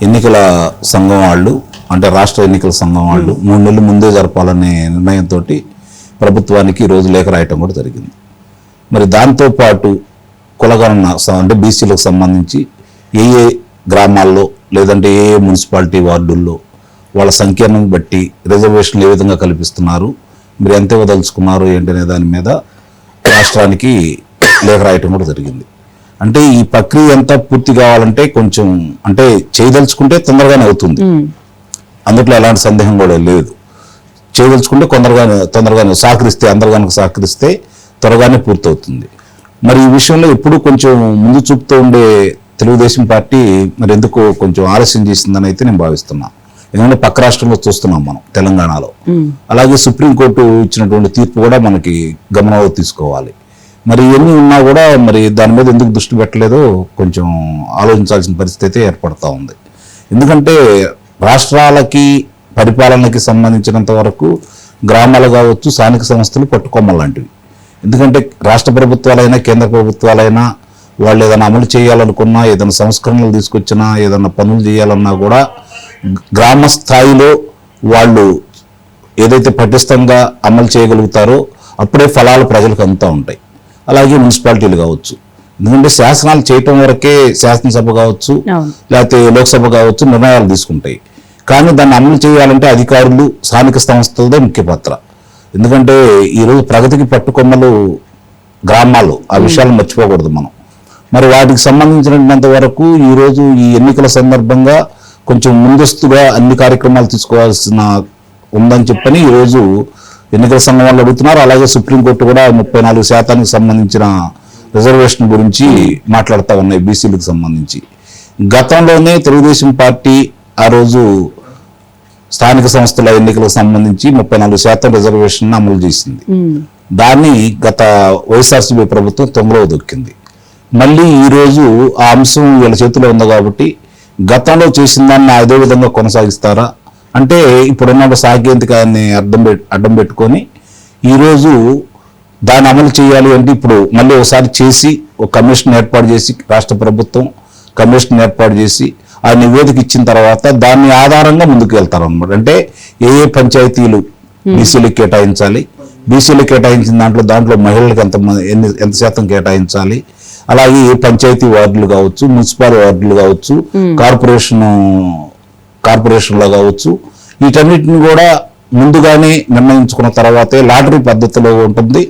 ఎన్నికల సంఘం వాళ్ళు అంటే రాష్ట్ర ఎన్నికల సంఘం వాళ్ళు 3 నెలలు ముందే జరపాలనే నిర్ణయంతో ప్రభుత్వానికి ఈరోజు లేఖ రాయటం కూడా జరిగింది. మరి దాంతోపాటు కులగణన అంటే బీసీలకు సంబంధించి ఏ గ్రామాల్లో లేదంటే ఏ మున్సిపాలిటీ వార్డుల్లో వాళ్ళ సంఖ్యను బట్టి రిజర్వేషన్లు ఏ విధంగా కల్పిస్తున్నారు, మీరు ఎంత ఇవ్వదలుచుకున్నారు ఏంటనే దాని మీద రాష్ట్రానికి లేఖ రాయటం కూడా జరిగింది. అంటే ఈ ప్రక్రియ అంతా పూర్తి కావాలంటే కొంచెం అంటే చేయదలుచుకుంటే తొందరగానే అవుతుంది, అందులో ఎలాంటి సందేహం కూడా లేదు. చేయదలుచుకుంటే తొందరగానే సహకరిస్తే అందరు కనుక సహకరిస్తే త్వరగానే పూర్తవుతుంది. మరి ఈ విషయంలో ఎప్పుడు కొంచెం ముందు చూపుతూ ఉండే తెలుగుదేశం పార్టీ మరి ఎందుకు కొంచెం ఆలస్యం చేసిందని అయితే నేను భావిస్తున్నా. ఎందుకంటే పక్క రాష్ట్రంలో చూస్తున్నాం మనం తెలంగాణలో. అలాగే సుప్రీంకోర్టు ఇచ్చినటువంటి తీర్పు కూడా మనకి గమనంలో తీసుకోవాలి. మరి ఇవన్నీ ఉన్నా కూడా మరి దాని మీద ఎందుకు దృష్టి పెట్టలేదో కొంచెం ఆలోచించాల్సిన పరిస్థితి ఏర్పడతా ఉంది. ఎందుకంటే రాష్ట్రాలకి పరిపాలనకి సంబంధించినంత వరకు గ్రామాలు కావచ్చు, స్థానిక సంస్థలు పట్టుకొమ్మలు లాంటివి. ఎందుకంటే రాష్ట్ర ప్రభుత్వాలైనా కేంద్ర ప్రభుత్వాలైనా వాళ్ళు ఏదైనా అమలు చేయాలనుకున్నా, ఏదైనా సంస్కరణలు తీసుకొచ్చినా, ఏదైనా పనులు చేయాలన్నా కూడా గ్రామ స్థాయిలో వాళ్ళు ఏదైతే పటిష్టంగా అమలు చేయగలుగుతారో అప్పుడే ఫలాలు ప్రజలకు అందుతూ ఉంటాయి. అలాగే మున్సిపాలిటీలు కావచ్చు, ఎందుకంటే శాసనాలు చేయటం వరకే శాసనసభ కావచ్చు లేకపోతే లోక్సభ కావచ్చు నిర్ణయాలు తీసుకుంటాయి. కానీ దాన్ని అమలు చేయాలంటే అధికారులు, స్థానిక సంస్థలదే ముఖ్య పాత్ర. ఎందుకంటే ఈరోజు ప్రగతికి పట్టుకొమ్మలు గ్రామాలు, ఆ విషయాలు మర్చిపోకూడదు మనం. మరి వాటికి సంబంధించినంత వరకు ఈరోజు ఈ ఎన్నికల సందర్భంగా కొంచెం ముందస్తుగా అన్ని కార్యక్రమాలు తీసుకోవాల్సిన ఉందని చెప్పని ఈరోజు ఎన్నికల సంఘం వాళ్ళు అడుగుతున్నారు. అలాగే సుప్రీంకోర్టు కూడా 34% సంబంధించిన రిజర్వేషన్ గురించి మాట్లాడుతూ ఉన్నాయి బీసీలకు సంబంధించి. గతంలోనే తెలుగుదేశం పార్టీ ఆ రోజు స్థానిక సంస్థల ఎన్నికలకు సంబంధించి 34% రిజర్వేషన్ అమలు చేసింది. దాన్ని గత వైఎస్ఆర్సీపీ ప్రభుత్వం తొంగలో దొక్కింది. మళ్ళీ ఈరోజు ఆ అంశం వీళ్ళ చేతిలో ఉంది కాబట్టి గతంలో చేసిన దాన్ని అదే విధంగా కొనసాగిస్తారా అంటే ఇప్పుడున్న సాంకేతికాన్ని అడ్డం పెట్టుకొని ఈరోజు దాన్ని అమలు చేయాలి అంటే ఇప్పుడు మళ్ళీ ఒకసారి చేసి ఒక కమిషన్ ఏర్పాటు చేసి రాష్ట్ర ప్రభుత్వం కమిషన్ ఏర్పాటు చేసి ఆ నివేదిక ఇచ్చిన తర్వాత దాన్ని ఆధారంగా ముందుకు వెళ్తారు అనమాట. అంటే ఏ పంచాయతీలు బీసీలకు కేటాయించాలి, బీసీలు కేటాయించిన దాంట్లో మహిళలకు ఎంత శాతం కేటాయించాలి, అలాగే ఏ పంచాయతీ వార్డులు కావచ్చు, మున్సిపల్ వార్డులు కావచ్చు, కార్పొరేషన్లో కావచ్చు, వీటన్నిటిని కూడా ముందుగానే నిర్ణయించుకున్న తర్వాతే లాటరీ పద్ధతిలో ఉంటుంది.